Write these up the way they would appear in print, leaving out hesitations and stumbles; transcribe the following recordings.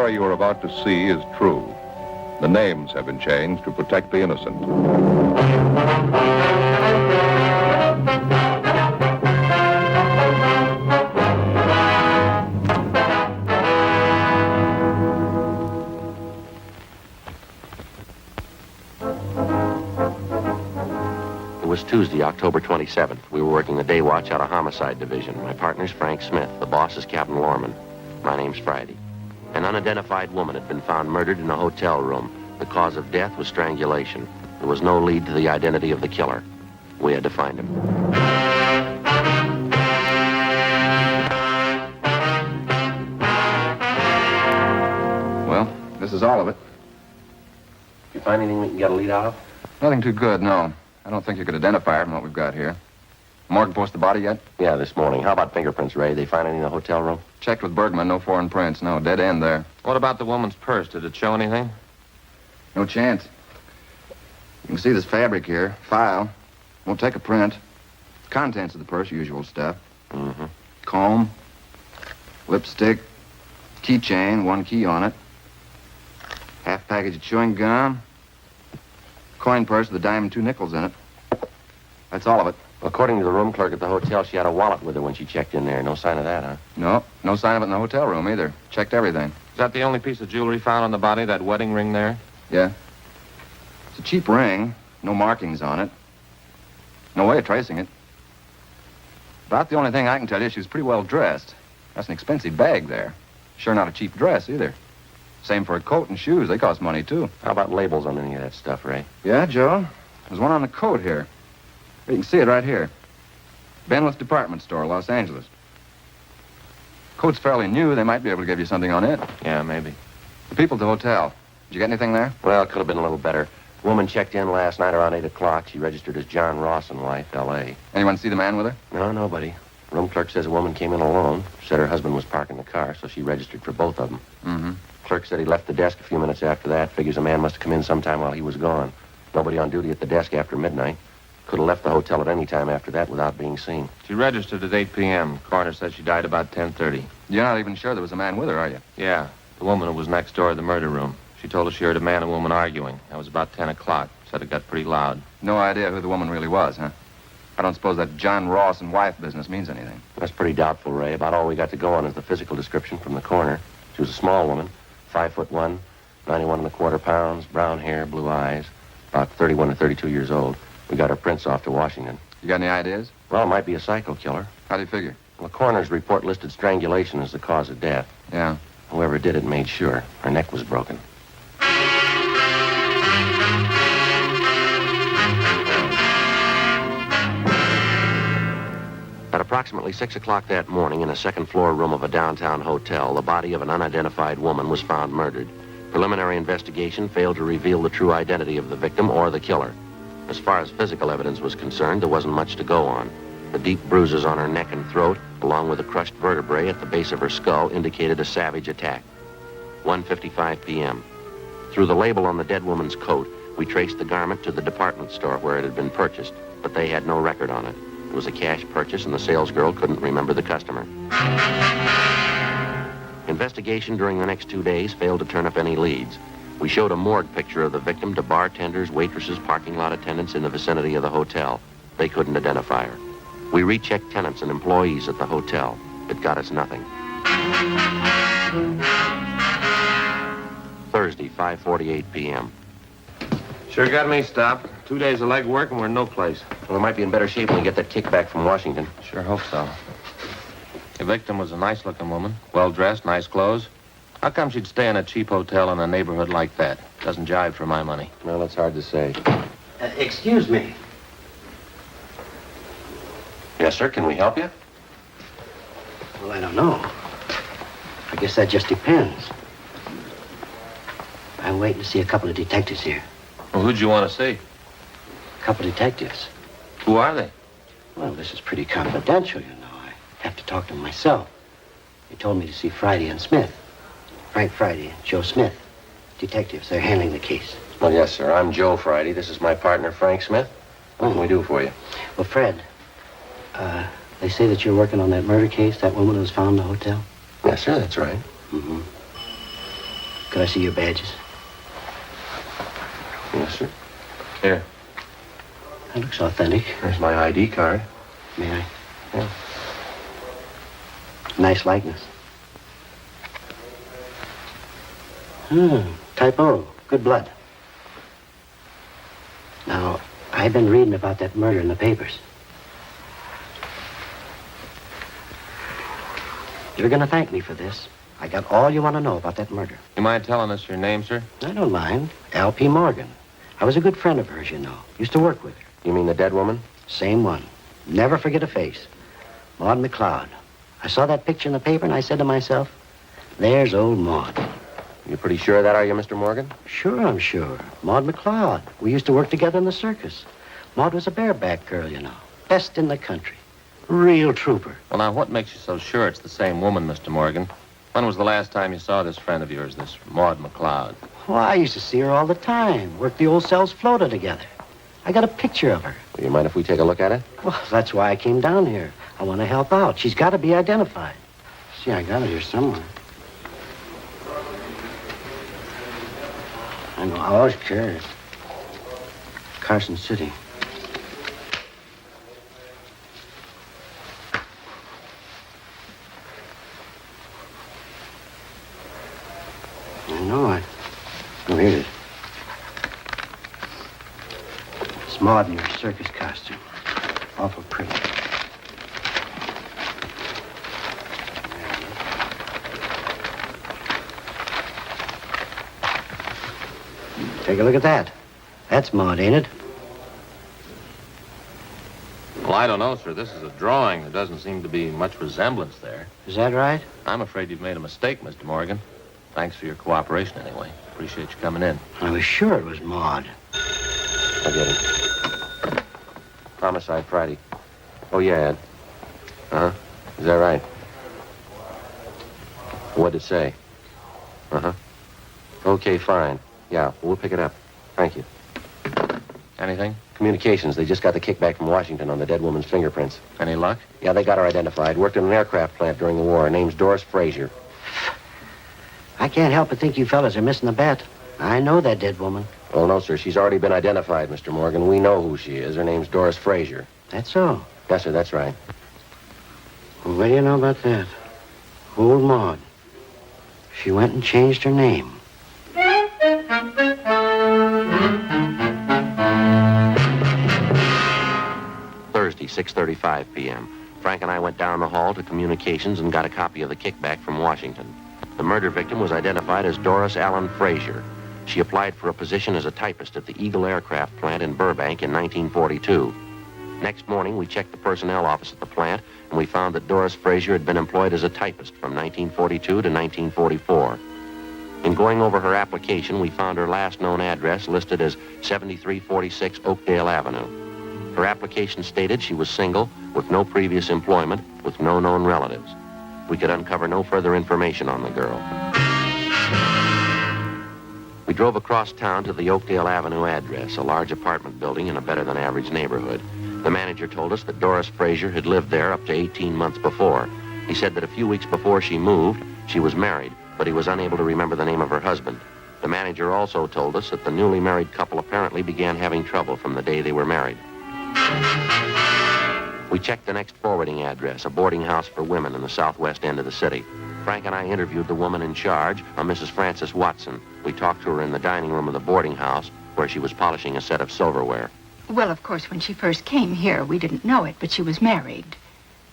story you are about to see is true. The names have been changed to protect the innocent. It was Tuesday, October 27th. We were working the day watch out of Homicide Division. My partner's Frank Smith. The boss is Captain Lorman. My name's Friday. An unidentified woman had been found murdered in a hotel room. The cause of death was strangulation. There was no lead to the identity of the killer. We had to find him. Well, this is all of it. You find anything we can get a lead out of? Nothing too good, no. I don't think you could identify her from what we've got here. Morgue post the body yet? Yeah, this morning. How about fingerprints, Ray? They find any in the hotel room? Checked with Bergman, no foreign prints. No, dead end there. What about the woman's purse? Did it show anything? No chance. You can see this fabric here. File. Won't take a print. Contents of the purse, usual stuff. Mm-hmm. Comb. Lipstick. Keychain, one key on it. Half package of chewing gum. Coin purse with a dime and 2 nickels in it. That's all of it. According to the room clerk at the hotel, she had a wallet with her when she checked in there. No sign of that, huh? No sign of it in the hotel room either. Checked everything. Is that the only piece of jewelry found on the body, that wedding ring there? Yeah. It's a cheap ring. No markings on it. No way of tracing it. About the only thing I can tell you, she was pretty well dressed. That's an expensive bag there. Sure not a cheap dress either. Same for a coat and shoes. They cost money, too. How about labels on any of that stuff, Ray? Yeah, Joe. There's one on the coat here. You can see it right here. Benwith Department Store, Los Angeles. Coat's fairly new. They might be able to give you something on it. Yeah, maybe. The people at the hotel. Did you get anything there? Well, it could have been a little better. Woman checked in last night around 8 o'clock. She registered as John Ross and wife, L.A. Anyone see the man with her? No, nobody. Room clerk says a woman came in alone. Said her husband was parking the car, so she registered for both of them. Mm-hmm. Clerk said he left the desk a few minutes after that. Figures a man must have come in sometime while he was gone. Nobody on duty at the desk after midnight. Could have left the hotel at any time after that without being seen. She registered at 8 p.m. Coroner said she died about 10:30. You're not even sure there was a man with her, are you? Yeah, the woman who was next door to the murder room. She told us she heard a man and woman arguing. That was about 10 o'clock. Said it got pretty loud. No idea who the woman really was, huh? I don't suppose that John Ross and wife business means anything. That's pretty doubtful, Ray. About all we got to go on is the physical description from the coroner. She was a small woman, 5'1", 91¼ pounds, brown hair, blue eyes, about 31 to 32 years old. We got her prints off to Washington. You got any ideas? Well, it might be a psycho killer. How do you figure? Well, the coroner's report listed strangulation as the cause of death. Yeah. Whoever did it made sure. Her neck was broken. At approximately 6 o'clock that morning, in a second-floor room of a downtown hotel, the body of an unidentified woman was found murdered. Preliminary investigation failed to reveal the true identity of the victim or the killer. As far as physical evidence was concerned, there wasn't much to go on. The deep bruises on her neck and throat, along with the crushed vertebrae at the base of her skull, indicated a savage attack. 1:55 p.m. Through the label on the dead woman's coat, we traced the garment to the department store where it had been purchased, but they had no record on it. It was a cash purchase, and the salesgirl couldn't remember the customer. Investigation during the next 2 days failed to turn up any leads. We showed a morgue picture of the victim to bartenders, waitresses, parking lot attendants in the vicinity of the hotel. They couldn't identify her. We rechecked tenants and employees at the hotel. It got us nothing. Thursday, 5:48 p.m. Sure got me stopped. 2 days of legwork and we're in no place. Well, we might be in better shape when we get that kickback from Washington. Sure hope so. The victim was a nice-looking woman. Well-dressed, nice clothes. How come she'd stay in a cheap hotel in a neighborhood like that? Doesn't jive for my money. Well, it's hard to say. Excuse me. Yes, sir. Can we help you? Well, I don't know. I guess that just depends. I'm waiting to see a couple of detectives here. Well, who'd you want to see? A couple of detectives. Who are they? Well, this is pretty confidential, you know. I have to talk to them myself. They told me to see Friday and Smith. Frank Friday and Joe Smith. Detectives, they're handling the case. Well, yes, sir. I'm Joe Friday. This is my partner, Frank Smith. What can we do for you? Well, Fred, they say that you're working on that murder case, that woman who was found in the hotel? Yes, sir. That's right. Mm-hmm. Could I see your badges? Yes, sir. Here. That looks authentic. There's my ID card. May I? Yeah. Nice likeness. Typo. Good blood. Now, I've been reading about that murder in the papers. You're gonna thank me for this. I got all you want to know about that murder. You mind telling us your name, sir? I don't mind. L.P. Morgan. I was a good friend of hers, you know. Used to work with her. You mean the dead woman? Same one. Never forget a face. Maud McLeod. I saw that picture in the paper and I said to myself, there's old Maud. You're pretty sure of that, are you, Mr. Morgan? Sure, I'm sure. Maud McLeod. We used to work together in the circus. Maud was a bareback girl, you know. Best in the country. Real trooper. Well, now, what makes you so sure it's the same woman, Mr. Morgan? When was the last time you saw this friend of yours, this Maud McLeod? Oh, I used to see her all the time. Worked the old cells floater together. I got a picture of her. Do you mind if we take a look at it? Well, that's why I came down here. I want to help out. She's got to be identified. See, I got it here somewhere. I know. I always carry it. Carson City. I know. Oh, here it is. It's Maud in her circus costume. Awful pretty. Take a look at that. That's Maud, ain't it? Well, I don't know, sir. This is a drawing. There doesn't seem to be much resemblance there. Is that right? I'm afraid you've made a mistake, Mr. Morgan. Thanks for your cooperation, anyway. Appreciate you coming in. I was sure it was Maud. I get it. Homicide Friday. Oh, yeah, Ed. Uh-huh. Is that right? What'd it say? Uh-huh. Okay, fine. Yeah, we'll pick it up. Thank you. Anything? Communications. They just got the kickback from Washington on the dead woman's fingerprints. Any luck? Yeah, they got her identified. Worked in an aircraft plant during the war. Her name's Doris Frazier. I can't help but think you fellas are missing the bet. I know that dead woman. Oh, no, sir. She's already been identified, Mr. Morgan. We know who she is. Her name's Doris Frazier. That's so. Yes, sir. That's right. Well, what do you know about that? Old Maud. She went and changed her name. Thursday, 6:35 p.m. Frank and I went down the hall to communications and got a copy of the kickback from Washington. The murder victim was identified as Doris Allen Frazier. She applied for a position as a typist at the Eagle Aircraft Plant in Burbank in 1942. Next morning, we checked the personnel office at the plant, and we found that Doris Frazier had been employed as a typist from 1942 to 1944. In going over her application, we found her last known address listed as 7346 Oakdale Avenue. Her application stated she was single, with no previous employment, with no known relatives. We could uncover no further information on the girl. We drove across town to the Oakdale Avenue address, a large apartment building in a better-than-average neighborhood. The manager told us that Doris Frazier had lived there up to 18 months before. He said that a few weeks before she moved, she was married, but he was unable to remember the name of her husband. The manager also told us that the newly married couple apparently began having trouble from the day they were married. We checked the next forwarding address, a boarding house for women in the southwest end of the city. Frank and I interviewed the woman in charge, a Mrs. Frances Watson. We talked to her in the dining room of the boarding house, where she was polishing a set of silverware. Well, of course, when she first came here, we didn't know it, but she was married.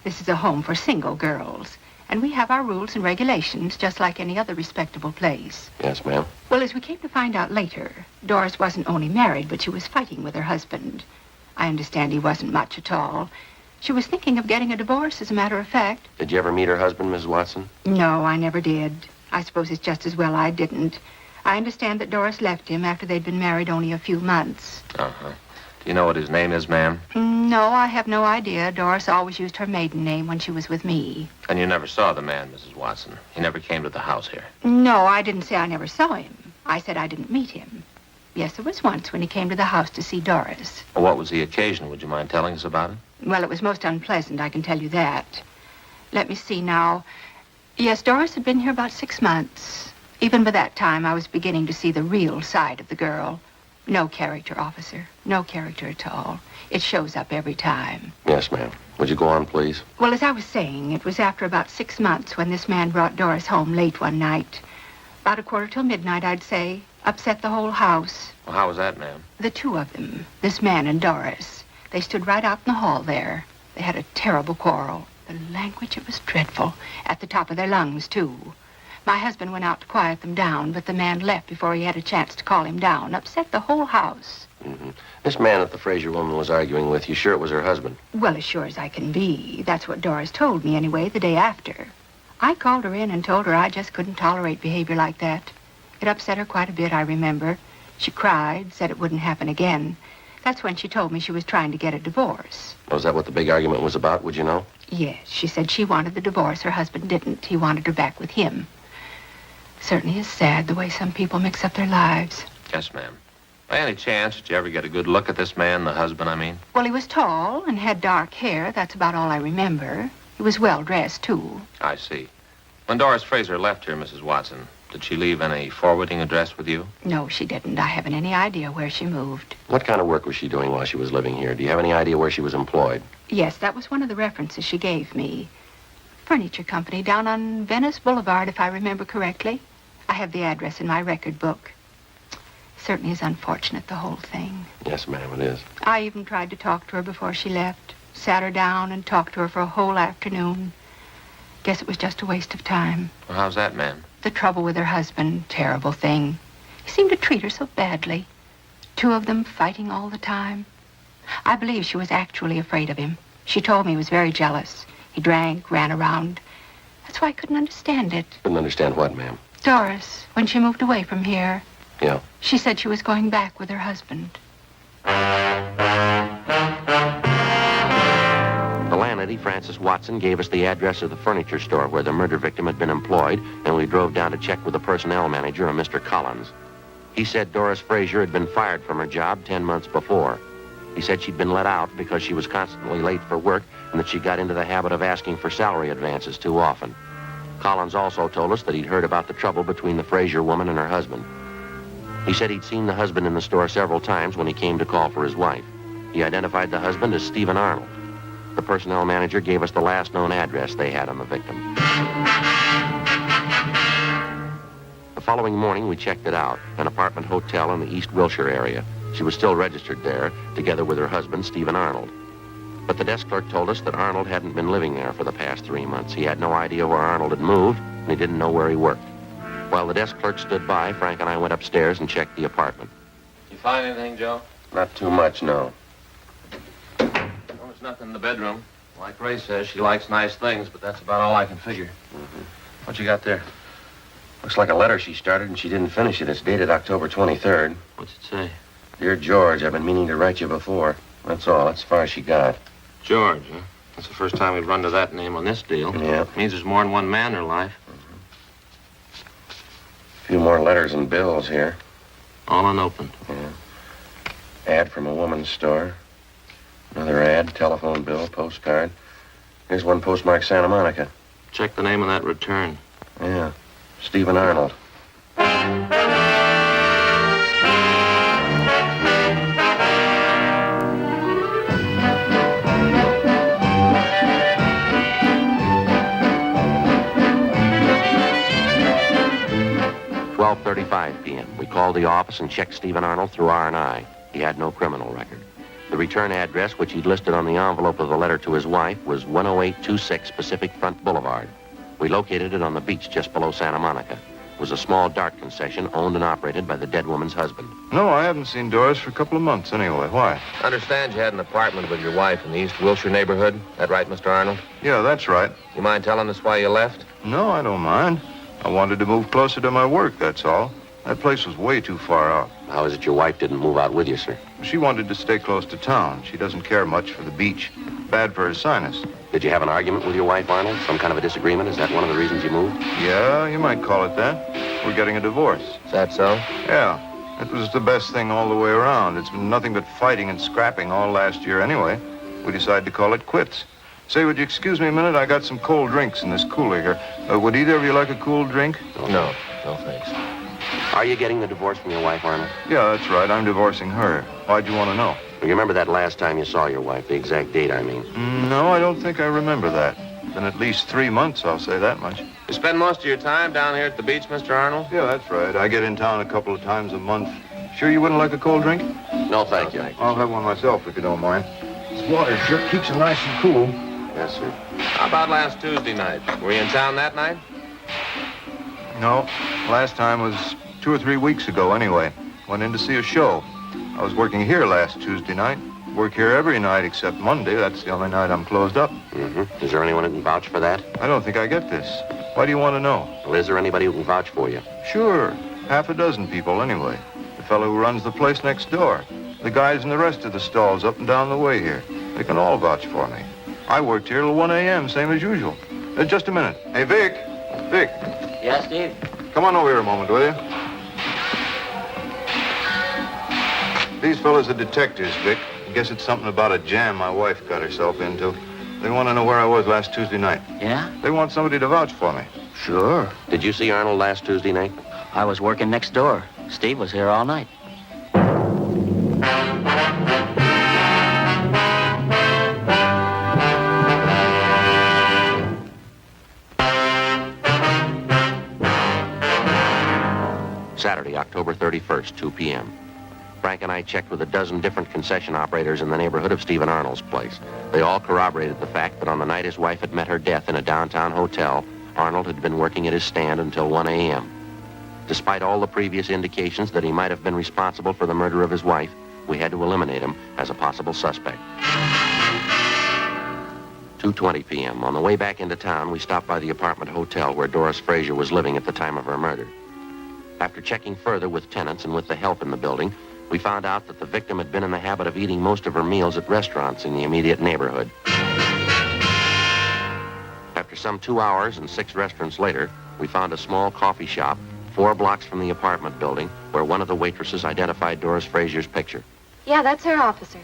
This is a home for single girls, and we have our rules and regulations, just like any other respectable place. Yes, ma'am. Well, as we came to find out later, Doris wasn't only married, but she was fighting with her husband. I understand he wasn't much at all. She was thinking of getting a divorce, as a matter of fact. Did you ever meet her husband, Mrs. Watson? No, I never did. I suppose it's just as well I didn't. I understand that Doris left him after they'd been married only a few months. Uh-huh. Do you know what his name is, ma'am? No, I have no idea. Doris always used her maiden name when she was with me. And you never saw the man, Mrs. Watson. He never came to the house here. No, I didn't say I never saw him. I said I didn't meet him. Yes, there was once when he came to the house to see Doris. Well, what was the occasion? Would you mind telling us about it? Well, it was most unpleasant, I can tell you that. Let me see now. Yes, Doris had been here about 6 months. Even by that time, I was beginning to see the real side of the girl. No character, officer. No character at all. It shows up every time. Yes, ma'am. Would you go on, please? Well, as I was saying, it was after about 6 months when this man brought Doris home late one night. About a quarter till midnight, I'd say. Upset the whole house. Well, how was that, ma'am? The two of them, this man and Doris, they stood right out in the hall there. They had a terrible quarrel. The language, it was dreadful. At the top of their lungs, too. My husband went out to quiet them down, but the man left before he had a chance to call him down. Upset the whole house. Mm-hmm. This man that the Fraser woman was arguing with, you sure it was her husband? Well, as sure as I can be. That's what Doris told me, anyway, the day after. I called her in and told her I just couldn't tolerate behavior like that. It upset her quite a bit, I remember. She cried, said it wouldn't happen again. That's when she told me she was trying to get a divorce. Was that what the big argument was about, would you know? Yes, she said she wanted the divorce. Her husband didn't. He wanted her back with him. Certainly is sad the way some people mix up their lives. Yes, ma'am. By any chance, did you ever get a good look at this man, the husband, I mean? Well, he was tall and had dark hair. That's about all I remember. He was well-dressed, too. I see. When Doris Fraser left here, Mrs. Watson, did she leave any forwarding address with you? No, she didn't. I haven't any idea where she moved. What kind of work was she doing while she was living here? Do you have any idea where she was employed? Yes, that was one of the references she gave me. Furniture company down on Venice Boulevard, if I remember correctly. I have the address in my record book. Certainly is unfortunate, the whole thing. Yes, ma'am, it is. I even tried to talk to her before she left. Sat her down and talked to her for a whole afternoon. Guess it was just a waste of time. Well, how's that, ma'am? The trouble with her husband, terrible thing. He seemed to treat her so badly. Two of them fighting all the time. I believe she was actually afraid of him. She told me he was very jealous. He drank, ran around. That's why I couldn't understand it. Couldn't understand what, ma'am? Doris, when she moved away from here, Yeah. she said she was going back with her husband. The landlady, Frances Watson, gave us the address of the furniture store where the murder victim had been employed, and we drove down to check with the personnel manager, a Mr. Collins. He said Doris Fraser had been fired from her job 10 months before. He said she'd been let out because she was constantly late for work and that she got into the habit of asking for salary advances too often. Collins also told us that he'd heard about the trouble between the Fraser woman and her husband. He said he'd seen the husband in the store several times when he came to call for his wife. He identified the husband as Stephen Arnold. The personnel manager gave us the last known address they had on the victim. The following morning, we checked it out, an apartment hotel in the East Wilshire area. She was still registered there, together with her husband, Stephen Arnold. But the desk clerk told us that Arnold hadn't been living there for the past 3 months. He had no idea where Arnold had moved, and he didn't know where he worked. While the desk clerk stood by, Frank and I went upstairs and checked the apartment. You find anything, Joe? Not too much, no. Well, there's nothing in the bedroom. Like Ray says, she likes nice things, but that's about all I can figure. Mm-hmm. What you got there? Looks like a letter she started and she didn't finish it. It's dated October 23rd. What's it say? Dear George, I've been meaning to write you before. That's all. That's as far as she got. George, huh? That's the first time we've run to that name on this deal. Yeah. Means there's more than one man in her life. A few more letters and bills here. All unopened. Yeah. Ad from a woman's store. Another ad, telephone bill, postcard. Here's one postmarked Santa Monica. Check the name of that return. Yeah. Stephen Arnold. 12:35 p.m. We called the office and checked Stephen Arnold through R&I. He had no criminal record. The return address, which he'd listed on the envelope of the letter to his wife, was 10826 Pacific Front Boulevard. We located it on the beach just below Santa Monica. It was a small dark concession owned and operated by the dead woman's husband. No, I haven't seen Doris for a couple of months anyway. Why? I understand you had an apartment with your wife in the East Wilshire neighborhood. That right, Mr. Arnold? Yeah, that's right. You mind telling us why you left? No, I don't mind. I wanted to move closer to my work, that's all. That place was way too far out. How is it your wife didn't move out with you, sir? She wanted to stay close to town. She doesn't care much for the beach. Bad for her sinus. Did you have an argument with your wife, Arnold? Some kind of a disagreement? Is that one of the reasons you moved? Yeah, you might call it that. We're getting a divorce. Is that so? Yeah. It was the best thing all the way around. It's been nothing but fighting and scrapping all last year anyway. We decided to call it quits. Say, would you excuse me a minute? I got some cold drinks in this cooler here. Would either of you like a cool drink? No. No thanks. Are you getting the divorce from your wife, Arnold? Yeah, that's right. I'm divorcing her. Why'd you want to know? You remember that last time you saw your wife, the exact date, I mean? No, I don't think I remember that. Been at least 3 months, I'll say that much. You spend most of your time down here at the beach, Mr. Arnold? Yeah, that's right. I get in town a couple of times a month. Sure you wouldn't like a cold drink? No, thank you. I'll have one myself, if you don't mind. This water sure keeps you nice and cool. Yes, sir. How about last Tuesday night? Were you in town that night? No, last time was 2 or 3 weeks ago anyway. Went in to see a show. I was working here last Tuesday night. Work here every night except Monday. That's the only night I'm closed up. Mm-hmm. Is there anyone that can vouch for that? I don't think I get this. Why do you want to know? Well, is there anybody who can vouch for you? Sure. Half a dozen people anyway. The fellow who runs the place next door. The guys in the rest of the stalls up and down the way here. They can all vouch for me. I worked here till 1 a.m., same as usual. Just a minute. Hey, Vic. Vic. Yeah, Steve? Come on over here a moment, will you? These fellas are detectives, Vic. I guess it's something about a jam my wife got herself into. They want to know where I was last Tuesday night. Yeah? They want somebody to vouch for me. Sure. Did you see Arnold last Tuesday night? I was working next door. Steve was here all night. Saturday, October 31st, 2 p.m. Frank and I checked with a dozen different concession operators in the neighborhood of Stephen Arnold's place. They all corroborated the fact that on the night his wife had met her death in a downtown hotel, Arnold had been working at his stand until 1 a.m. Despite all the previous indications that he might have been responsible for the murder of his wife, we had to eliminate him as a possible suspect. 2:20 p.m. On the way back into town, we stopped by the apartment hotel where Doris Frazier was living at the time of her murder. After checking further with tenants and with the help in the building, we found out that the victim had been in the habit of eating most of her meals at restaurants in the immediate neighborhood. After some 2 hours and 6 restaurants later, we found a small coffee shop 4 blocks from the apartment building where one of the waitresses identified Doris Frazier's picture. Yeah, that's her, officer.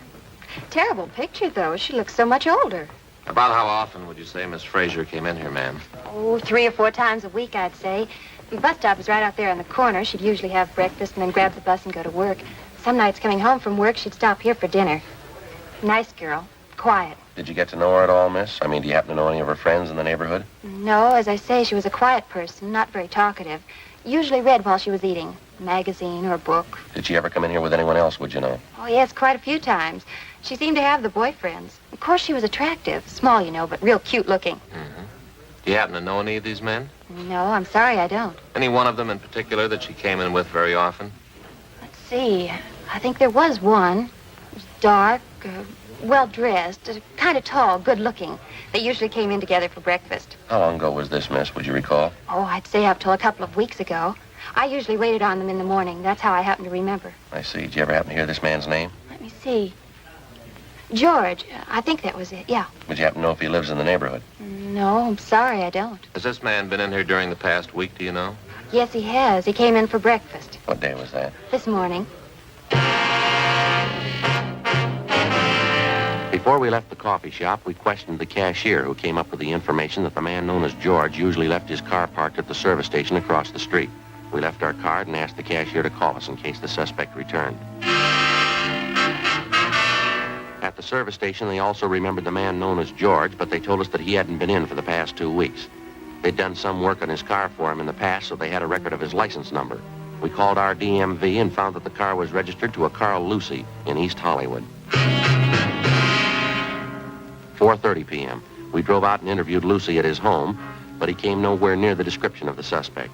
Terrible picture, though. She looks so much older. About how often would you say Miss Frazier came in here, ma'am? Oh, 3 or 4 times a week, I'd say. The bus stop is right out there on the corner. She'd usually have breakfast and then grab the bus and go to work. Some nights coming home from work, she'd stop here for dinner. Nice girl. Quiet. Did you get to know her at all, miss? I mean, do you happen to know any of her friends in the neighborhood? No, as I say, she was a quiet person, not very talkative. Usually read while she was eating. A magazine or a book. Did she ever come in here with anyone else, would you know? Oh, yes, quite a few times. She seemed to have the boyfriends. Of course, she was attractive. Small, you know, but real cute looking. Mm-hmm. Do you happen to know any of these men? No, I'm sorry, I don't. Any one of them in particular that she came in with very often? Let's see. I think there was one. He was dark, well-dressed, kind of tall, good-looking. They usually came in together for breakfast. How long ago was this, miss? Would you recall? Oh, I'd say up till a couple of weeks ago. I usually waited on them in the morning. That's how I happen to remember. I see. Did you ever happen to hear this man's name? Let me see. George. I think that was it, yeah. Would you happen to know if he lives in the neighborhood? No, I'm sorry, I don't. Has this man been in here during the past week, do you know? Yes, he has. He came in for breakfast What day was that? this morning. Before we left the coffee shop, we questioned the cashier who came up with the information that the man known as George usually left his car parked at the service station across the street. We left our card and asked the cashier to call us in case the suspect returned. At the service station, they also remembered the man known as George, but they told us that he hadn't been in for the past 2 weeks. They'd done some work on his car for him in the past, so they had a record of his license number. We called our DMV and found that the car was registered to a Carl Lucy in East Hollywood. 4:30 p.m. We drove out and interviewed Lucy at his home, but he came nowhere near the description of the suspect.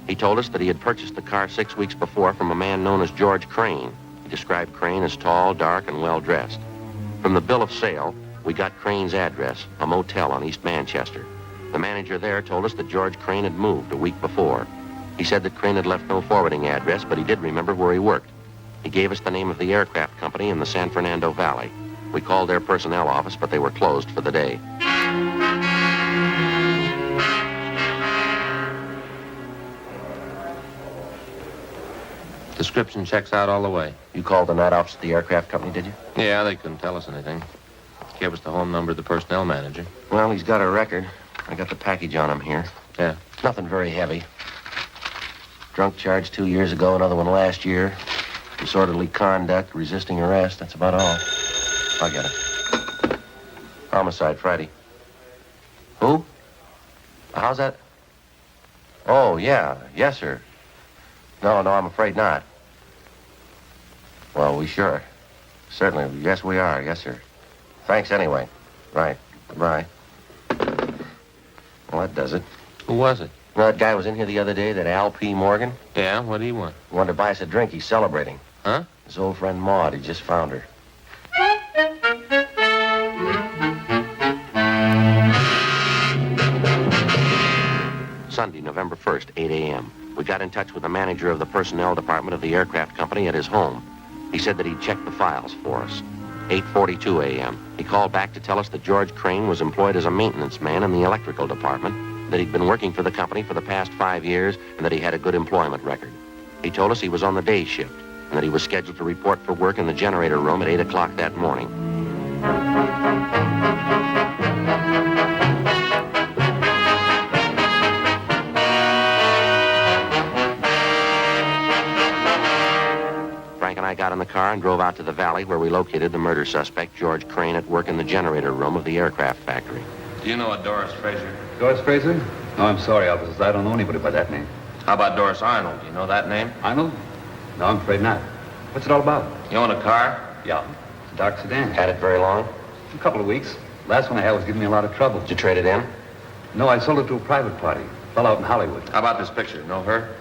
He told us that he had purchased the car 6 weeks before from a man known as George Crane. He described Crane as tall, dark, and well-dressed. From the bill of sale, we got Crane's address, a motel on East Manchester. The manager there told us that George Crane had moved a week before. He said that Crane had left no forwarding address, but he did remember where he worked. He gave us the name of the aircraft company in the San Fernando Valley. We called their personnel office, but they were closed for the day. Description checks out all the way. You called the night office of the aircraft company, did you? Yeah, they couldn't tell us anything. Gave us the home number of the personnel manager. Well, he's got a record. I got the package on him here. Yeah. Nothing very heavy. Drunk charge 2 years ago, another one last year. Disorderly conduct, resisting arrest. That's about all. I'll get it. Homicide, Friday. Who? How's that? Oh, yeah. Yes, sir. No, I'm afraid not. Well, we sure. Certainly. Yes, we are. Yes, sir. Thanks anyway. Right. Goodbye. Well, that does it. Who was it? You know that guy was in here the other day, that Al P. Morgan? Yeah, what do you want? He wanted to buy us a drink. He's celebrating. Huh? His old friend Maud. He just found her. Sunday, November 1st, 8 a.m. We got in touch with the manager of the personnel department of the aircraft company at his home. He said that he'd checked the files for us. 8:42 a.m. He called back to tell us that George Crane was employed as a maintenance man in the electrical department, that he'd been working for the company for the past 5 years, and that he had a good employment record. He told us he was on the day shift, and that he was scheduled to report for work in the generator room at 8 o'clock that morning. Frank and I got in the car and drove out to the valley where we located the murder suspect, George Crane, at work in the generator room of the aircraft factory. Do you know a Doris Fraser? Doris Fraser? No, I'm sorry, officers. I don't know anybody by that name. How about Doris Arnold? Do you know that name? Arnold? No, I'm afraid not. What's it all about? You own a car? Yeah, it's a dark sedan. Had it very long? A couple of weeks. Last one I had was giving me a lot of trouble. Did you trade it in? No, I sold it to a private party. Fell out in Hollywood. How about this picture? Know her?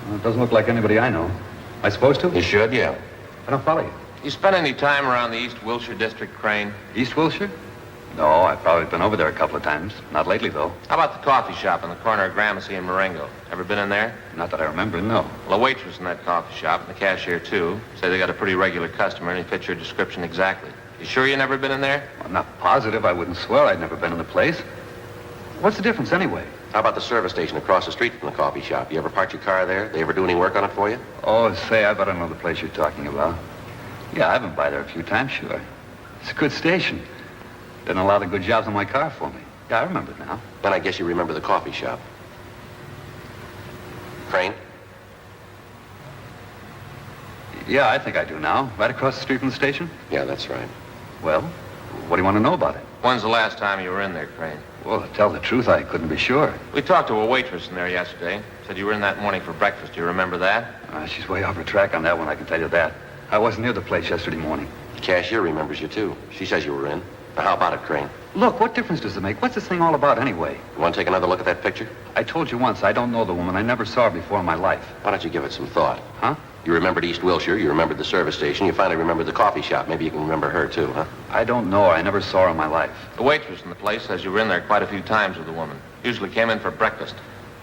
Well, it doesn't look like anybody I know. Am I supposed to? You should, yeah. I don't follow you. You spend any time around the East Wilshire district, Crane? East Wilshire? No, I've probably been over there a couple of times. Not lately, though. How about the coffee shop on the corner of Gramercy and Marengo? Ever been in there? Not that I remember, no. Well, a waitress in that coffee shop, and the cashier, too, say they got a pretty regular customer, and he fits your description exactly. You sure you never been in there? I'm not positive. I wouldn't swear I'd never been in the place. What's the difference, anyway? How about the service station across the street from the coffee shop? You ever park your car there? They ever do any work on it for you? Oh, say, I better know the place you're talking about. Yeah, I've been by there a few times, sure. It's a good station. Done a lot of good jobs on my car for me. Yeah, I remember it now. Then I guess you remember the coffee shop. Crane? Yeah, I think I do now. Right across the street from the station? Yeah, that's right. Well, what do you want to know about it? When's the last time you were in there, Crane? Well, to tell the truth, I couldn't be sure. We talked to a waitress in there yesterday. Said you were in that morning for breakfast. Do you remember that? She's way off her track on that one, I can tell you that. I wasn't near the place yesterday morning. The cashier remembers you, too. She says you were in. Now, how about it, Crane? Look, what difference does it make? What's this thing all about anyway? You want to take another look at that picture? I told you once, I don't know the woman. I never saw her before in my life. Why don't you give it some thought? Huh? You remembered East Wilshire, you remembered the service station, you finally remembered the coffee shop. Maybe you can remember her, too, huh? I don't know her. I never saw her in my life. The waitress in the place says you were in there quite a few times with the woman. Usually came in for breakfast.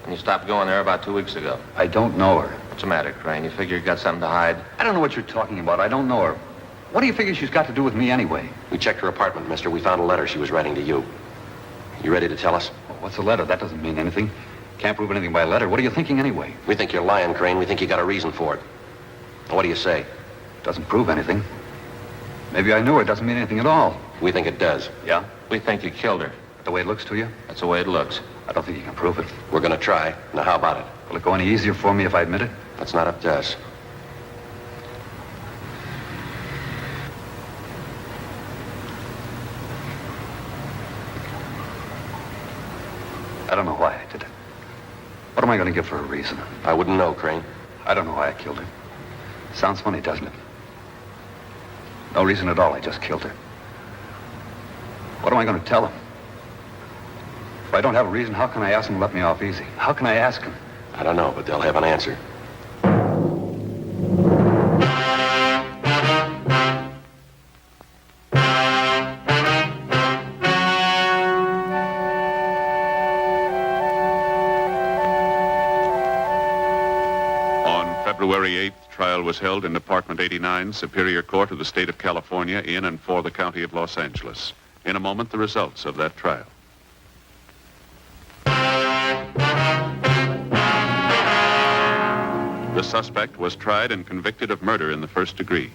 And you stopped going there about 2 weeks ago. I don't know her. What's the matter, Crane? You figure you got something to hide? I don't know what you're talking about. I don't know her. What do you figure she's got to do with me anyway? We checked her apartment, mister. We found a letter she was writing to you. You ready to tell us? Well, what's a letter? That doesn't mean anything. Can't prove anything by a letter. What are you thinking anyway? We think you're lying, Crane. We think you got a reason for it. What do you say? Doesn't prove anything. Maybe I knew her. It doesn't mean anything at all. We think it does. Yeah? We think you killed her. The way it looks to you? That's the way it looks. I don't think you can prove it. We're going to try. Now, how about it? Will it go any easier for me if I admit it? That's not up to us. I don't know why I did it. What am I going to give for a reason? I wouldn't know, Crane. I don't know why I killed her. Sounds funny, doesn't it? No reason at all. I just killed her. What am I going to tell him? If I don't have a reason, how can I ask him to let me off easy? How can I ask him? I don't know, but they'll have an answer. February 8th, trial was held in Department 89, Superior Court of the State of California, in and for the County of Los Angeles. In a moment, the results of that trial. The suspect was tried and convicted of murder in the first degree.